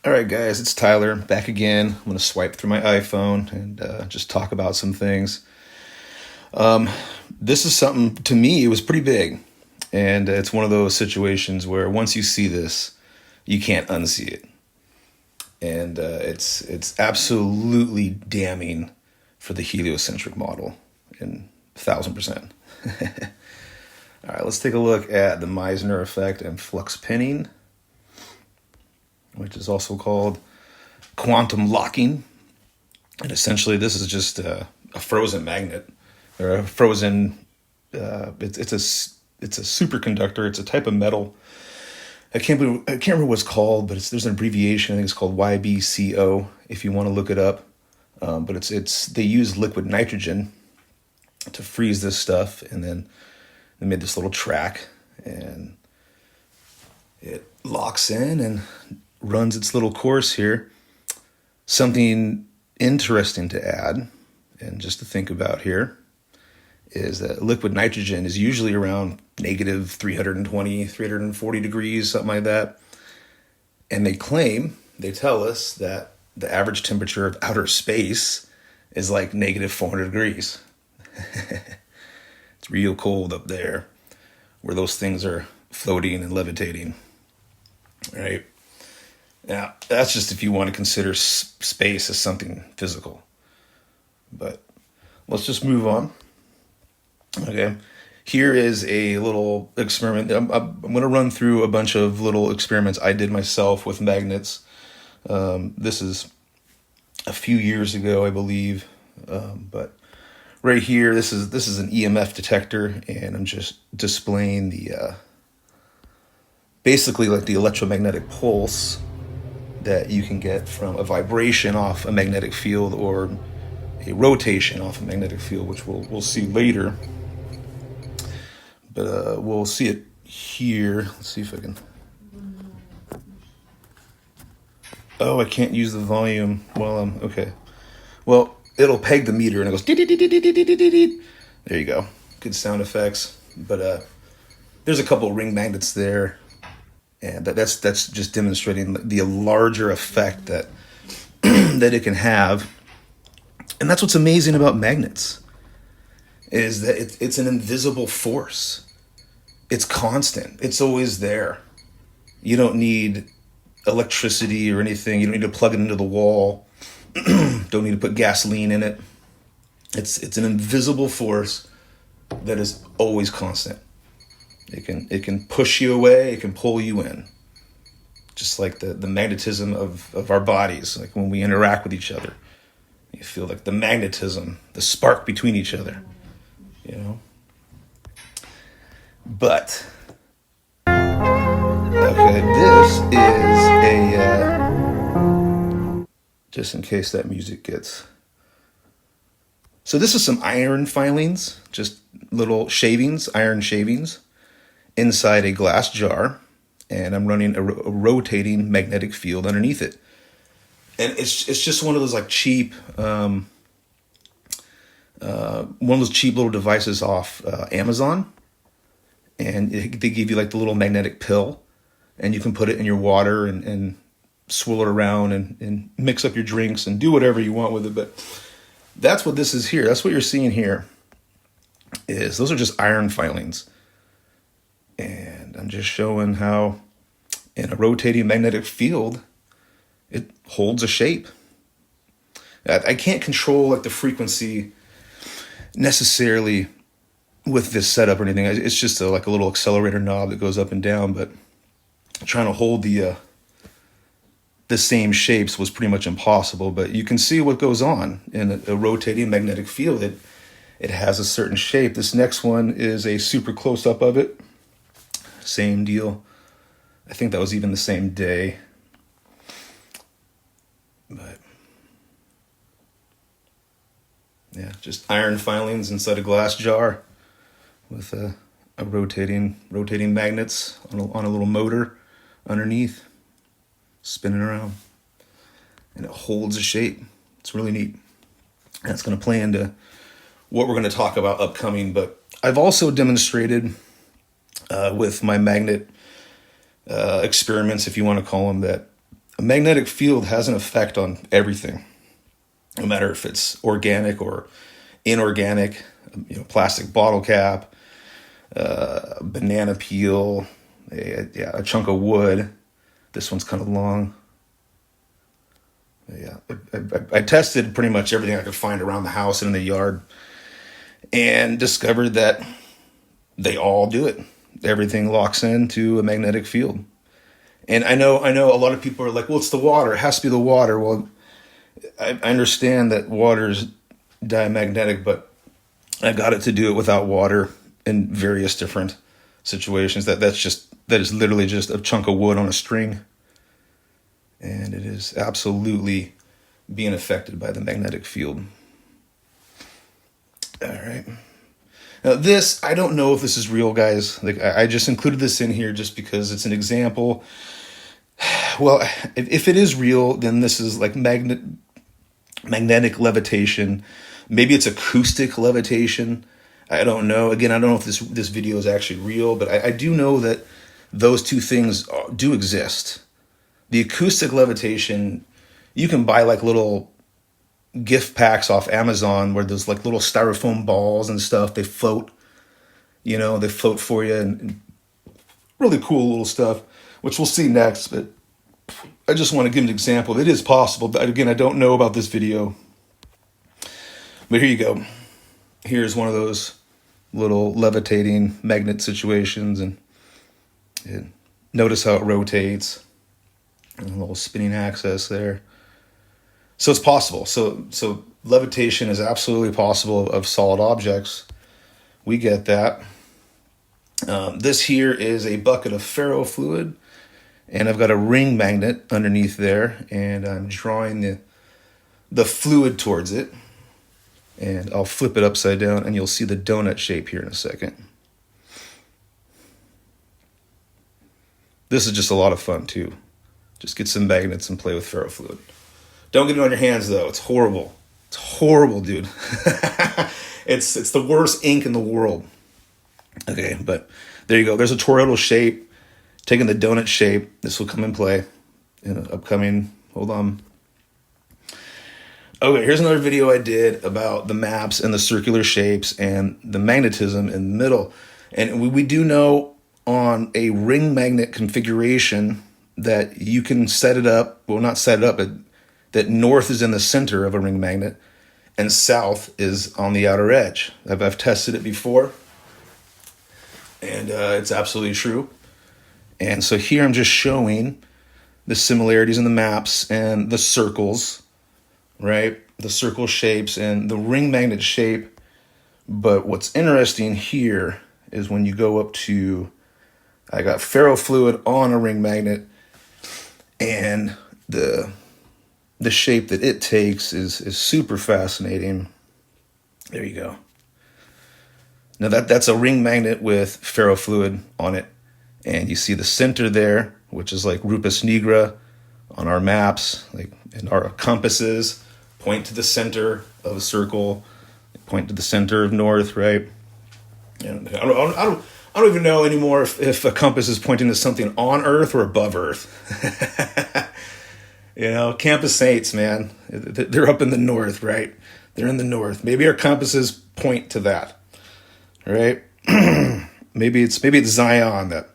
All right, guys, it's Tyler back again. I'm going to swipe through my iPhone and just talk about some things. This is something, to me, it was pretty big. And it's one of those situations where once you see this, you can't unsee it. And it's absolutely damning for the heliocentric model in 1,000%. All right, let's take a look at the Meissner effect and flux pinning, which is also called quantum locking. And essentially, this is just a frozen magnet, or a frozen. It's a superconductor. It's a type of metal. I can't remember what it's called, but there's an abbreviation. I think it's called YBCO. If you want to look it up, but they use liquid nitrogen to freeze this stuff, and then they made this little track, and it locks in and runs its little course here. Something interesting to add, and just to think about here, is that liquid nitrogen is usually around negative 320, 340 degrees, something like that. And they tell us that the average temperature of outer space is like negative 400 degrees. It's real cold up there where those things are floating and levitating, right? Now, that's just if you want to consider space as something physical. But let's just move on. Okay, here is a little experiment. I'm going to run through a bunch of little experiments I did myself with magnets. This is a few years ago, I believe. But right here, this is an EMF detector, and I'm just displaying the basically like the electromagnetic pulse that you can get from a vibration off a magnetic field or a rotation off a magnetic field, which we'll see later. But we'll see it here. Let's see if I can. Oh, I can't use the volume while I'm okay. Well, it'll peg the meter and it goes. There you go. Good sound effects. But there's a couple of ring magnets there, and that's just demonstrating the larger effect that that it can have. And that's what's amazing about magnets, is that it's an invisible force. It's constant. It's always there. You don't need electricity or anything. You don't need to plug it into the wall. Don't need to put gasoline in it. It's an invisible force that is always constant. It can push you away. It can pull you in. Just like the magnetism of our bodies. Like when we interact with each other, you feel like the magnetism, the spark between each other. You know, but okay, this is a just in case that music gets. So this is some iron filings, just little shavings, iron shavings, inside a glass jar, and I'm running a rotating magnetic field underneath it, and it's just one of those like cheap. One of those cheap little devices off Amazon, and they give you like the little magnetic pill, and you can put it in your water and swirl it around and mix up your drinks and do whatever you want with it. But that's what this is here. That's what you're seeing here. Those are just iron filings, and I'm just showing how in a rotating magnetic field it holds a shape. I can't control like the frequency necessarily with this setup or anything. It's just like a little accelerator knob that goes up and down, but trying to hold the same shapes was pretty much impossible. But you can see what goes on in a rotating magnetic field. It has a certain shape. This next one is a super close up of it. Same deal. I think that was even the same day. But yeah, just iron filings inside a glass jar with a rotating magnets on a little motor underneath, spinning around, and it holds a shape. It's really neat. And it's going to play into what we're going to talk about upcoming. But I've also demonstrated with my magnet experiments, if you want to call them that, A magnetic field has an effect on everything, no matter if it's organic or inorganic. Plastic bottle cap, banana peel, a chunk of wood. This one's kind of long. Yeah, I tested pretty much everything I could find around the house and in the yard, and discovered that they all do it. Everything locks into a magnetic field. And I know a lot of people are like, well, it's the water. It has to be the water. Well, I understand that water is diamagnetic, but I got it to do it without water in various different situations. That is literally just a chunk of wood on a string. And it is absolutely being affected by the magnetic field. All right. Now this, I don't know if this is real, guys. Like I just included this in here just because it's an example. Well, if it is real, then this is like magnetic levitation. Maybe it's acoustic levitation. I don't know. Again, I don't know if this video is actually real, but I do know that those two things do exist. The acoustic levitation, you can buy like little gift packs off Amazon where there's like little styrofoam balls and stuff. They float, they float for you, and really cool little stuff, which we'll see next. But I just want to give an example. It is possible, but again, I don't know about this video. But here you go. Here's one of those little levitating magnet situations, and notice how it rotates. And a little spinning axis there. So it's possible. So levitation is absolutely possible of solid objects. We get that. This here is a bucket of ferrofluid, and I've got a ring magnet underneath there, and I'm drawing the fluid towards it. And I'll flip it upside down, and you'll see the donut shape here in a second. This is just a lot of fun too. Just get some magnets and play with ferrofluid. Don't get it on your hands though. It's horrible. It's horrible, dude. It's the worst ink in the world. Okay, but there you go. There's a toroidal shape. Taking the donut shape. This will come in play in an upcoming. Hold on. Okay, here's another video I did about the maps and the circular shapes and the magnetism in the middle. And we do know on a ring magnet configuration that you can set it up, well, not set it up, but that north is in the center of a ring magnet and south is on the outer edge. I've tested it before, and it's absolutely true. And so here I'm just showing the similarities in the maps and the circles, right? The circle shapes and the ring magnet shape. But what's interesting here is when you go up to, I got ferrofluid on a ring magnet, and the shape that it takes is super fascinating. There you go. Now that's a ring magnet with ferrofluid on it. And you see the center there, which is like Rupus nigra on our maps, like in our compasses, point to the center of a circle, point to the center of north, right? And I don't even know anymore if a compass is pointing to something on Earth or above Earth. Campus saints, man, they're up in the north, right? They're in the north. Maybe our compasses point to that, right? maybe it's Zion that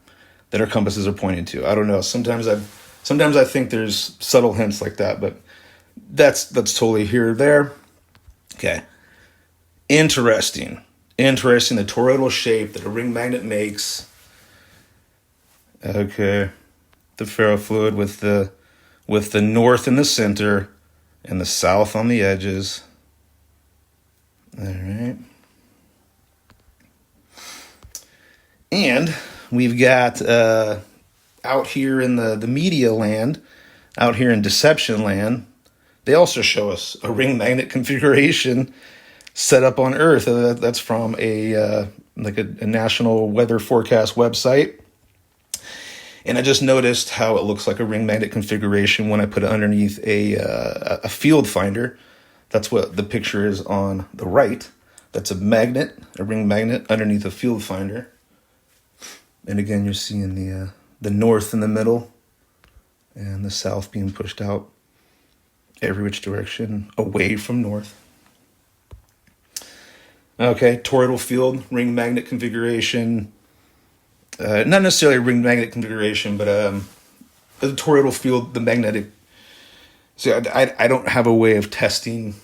our compasses are pointing to. I don't know. Sometimes I think there's subtle hints like that, but that's totally here or there. Okay. Interesting. The toroidal shape that a ring magnet makes. Okay. The ferrofluid with the north in the center and the south on the edges. All right. And we've got out here in the media land, out here in deception land, they also show us a ring magnet configuration set up on Earth. That's from a national weather forecast website. And I just noticed how it looks like a ring magnet configuration when I put it underneath a field finder. That's what the picture is on the right. That's a ring magnet underneath a field finder. And again, you're seeing the north in the middle and the south being pushed out every which direction away from north. Okay, toroidal field, ring magnet configuration. Not necessarily ring magnet configuration, but the toroidal field, the magnetic. See, I don't have a way of testing.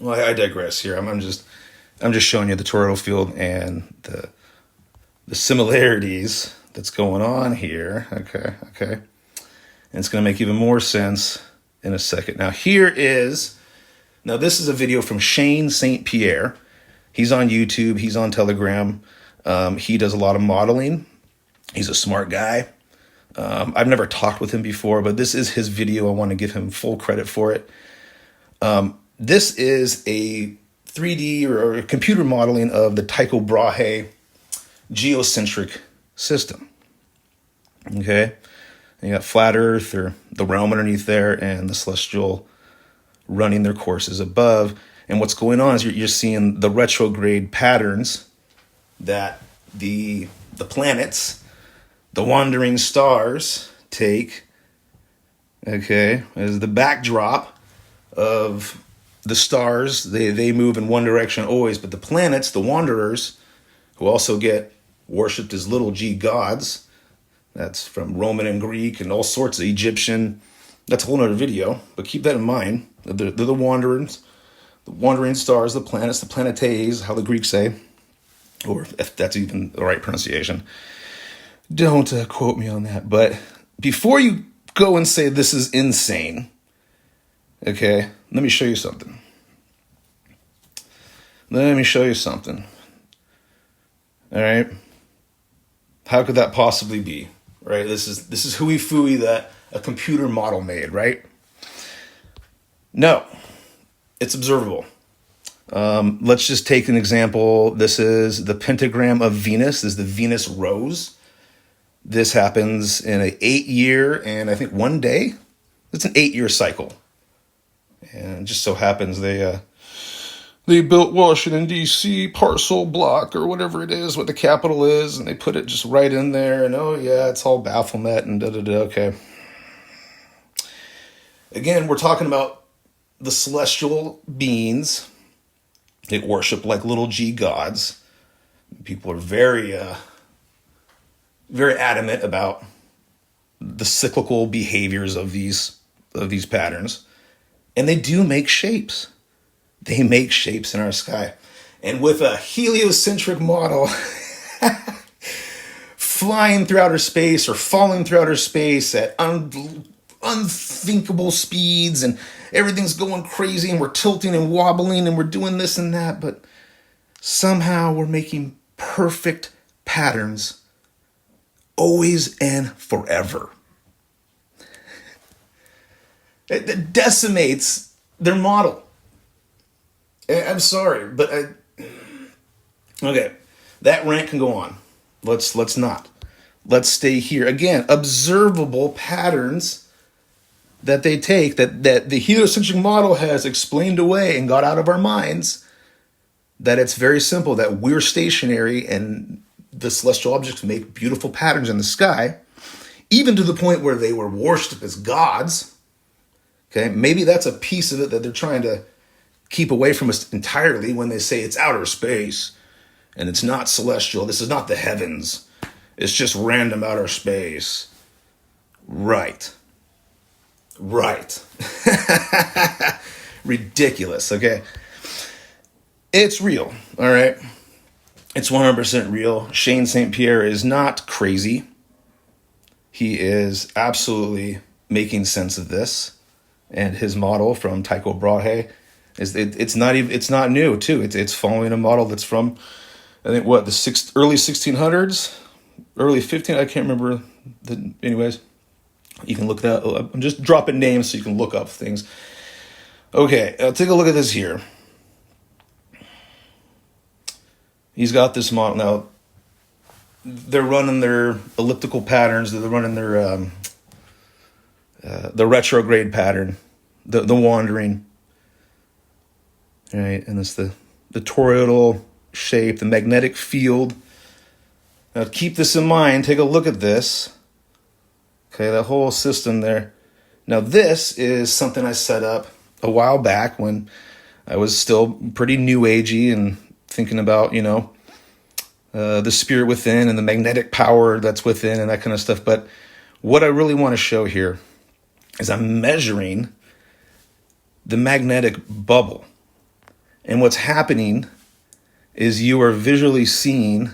Well, I digress here. I'm just showing you the toroidal field and the similarities that's going on here. Okay. And it's going to make even more sense in a second. Now, this is a video from Shane St. Pierre. He's on YouTube. He's on Telegram. He does a lot of modeling. He's a smart guy. I've never talked with him before, but this is his video. I want to give him full credit for it. This is a 3D or computer modeling of the Tycho Brahe geocentric system. Okay? And you got flat Earth, or the realm underneath there, and the celestial running their courses above. And what's going on is you're seeing the retrograde patterns that the planets, the wandering stars, take, okay, as the backdrop of the stars. They move in one direction always, but the planets, the wanderers, who also get worshipped as little g gods, that's from Roman and Greek and all sorts of Egyptian. That's a whole other video, but keep that in mind. They're the wanderers, the wandering stars, the planets, the planetes, how the Greeks say, or if that's even the right pronunciation. Don't quote me on that. But before you go and say this is insane, okay, let me show you something. All right. How could that possibly be? Right? This is hooey fooey that a computer model made, right? No, it's observable. Let's just take an example. This is the pentagram of Venus. This is the Venus rose. This happens in an 8-year and I think 1 day. It's an 8-year cycle. And it just so happens they built Washington, D.C. parcel block or whatever it is, what the capital is, and they put it just right in there. And oh yeah, it's all Baphomet and da-da-da. Okay. Again, we're talking about the celestial beings. They worship like little g gods. People are very adamant about the cyclical behaviors of these patterns. And they do make shapes. They make shapes in our sky. And with a heliocentric model flying through outer space or falling through outer space at unthinkable speeds, and everything's going crazy, and we're tilting and wobbling, and we're doing this and that, but somehow we're making perfect patterns always and forever. It decimates their model. I'm sorry, but okay, that rant can go on. Let's not. Let's stay here. Again, observable patterns that they take, that the heliocentric model has explained away and got out of our minds, that it's very simple, that we're stationary and the celestial objects make beautiful patterns in the sky, even to the point where they were worshipped as gods. Okay, maybe that's a piece of it that they're trying to keep away from us entirely when they say it's outer space and it's not celestial. This is not the heavens. It's just random outer space. Right. Ridiculous, okay? It's real, all right? It's 100% real. Shane St. Pierre is not crazy. He is absolutely making sense of this. And his model from Tycho Brahe it's not new too. It's following a model that's from, I think, the early 1600s, early 15. I can't remember. Anyways, you can look that. I'm just dropping names so you can look up things. Okay, take a look at this here. He's got this model now. They're running their elliptical patterns. They're running their the retrograde pattern, the wandering. Right, and it's the toroidal shape, the magnetic field. Now keep this in mind. Take a look at this. Okay, that whole system there. Now this is something I set up a while back when I was still pretty new agey and thinking about, the spirit within and the magnetic power that's within and that kind of stuff. But what I really want to show here is I'm measuring the magnetic bubble. And what's happening is you are visually seeing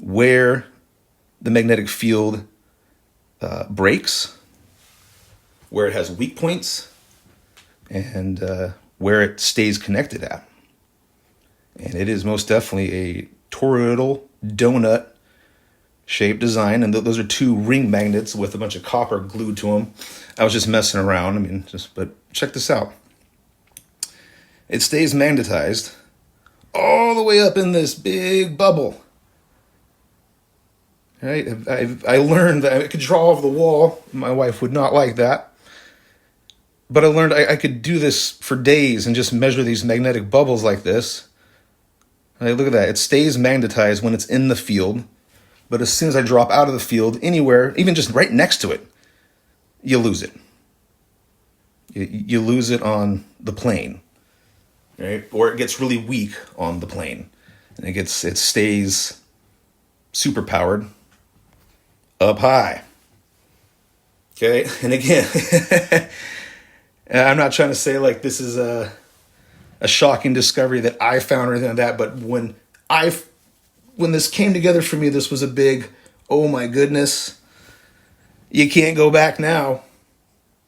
where the magnetic field breaks, where it has weak points, and where it stays connected at. And it is most definitely a toroidal donut shaped design. And those are two ring magnets with a bunch of copper glued to them. I was just messing around. But check this out. It stays magnetized all the way up in this big bubble. Right? I learned that I could draw off the wall. My wife would not like that. But I learned I could do this for days and just measure these magnetic bubbles like this. Right, look at that. It stays magnetized when it's in the field. But as soon as I drop out of the field, anywhere, even just right next to it, you lose it. You lose it on the plane. Right? Or it gets really weak on the plane. And it stays super powered up high. Okay? And again, I'm not trying to say like this is a shocking discovery that I found or anything like that, but when this came together for me, this was a big, oh my goodness, you can't go back now.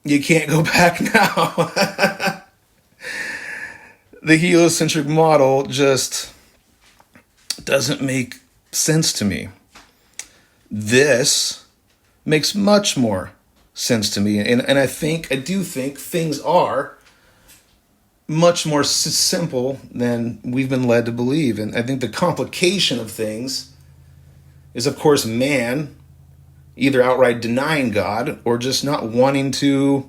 You can't go back now. The heliocentric model just doesn't make sense to me. This makes much more sense to me. And I do think things are much more simple than we've been led to believe. And I think the complication of things is, of course, man either outright denying God or just not wanting to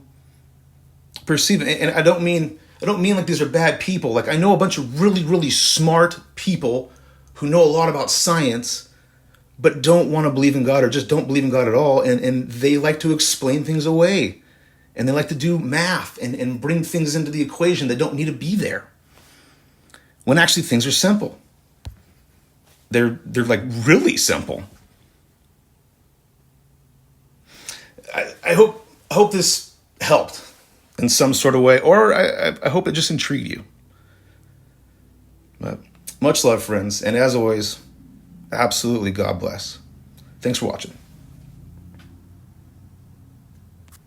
perceive it. And I don't mean like these are bad people. Like I know a bunch of really, really smart people who know a lot about science, but don't want to believe in God or just don't believe in God at all. And they like to explain things away. And they like to do math and bring things into the equation that don't need to be there. When actually things are simple. They're like really simple. I hope this helped in some sort of way, or I hope it just intrigued you. But much love, friends, and as always, absolutely God bless. Thanks for watching.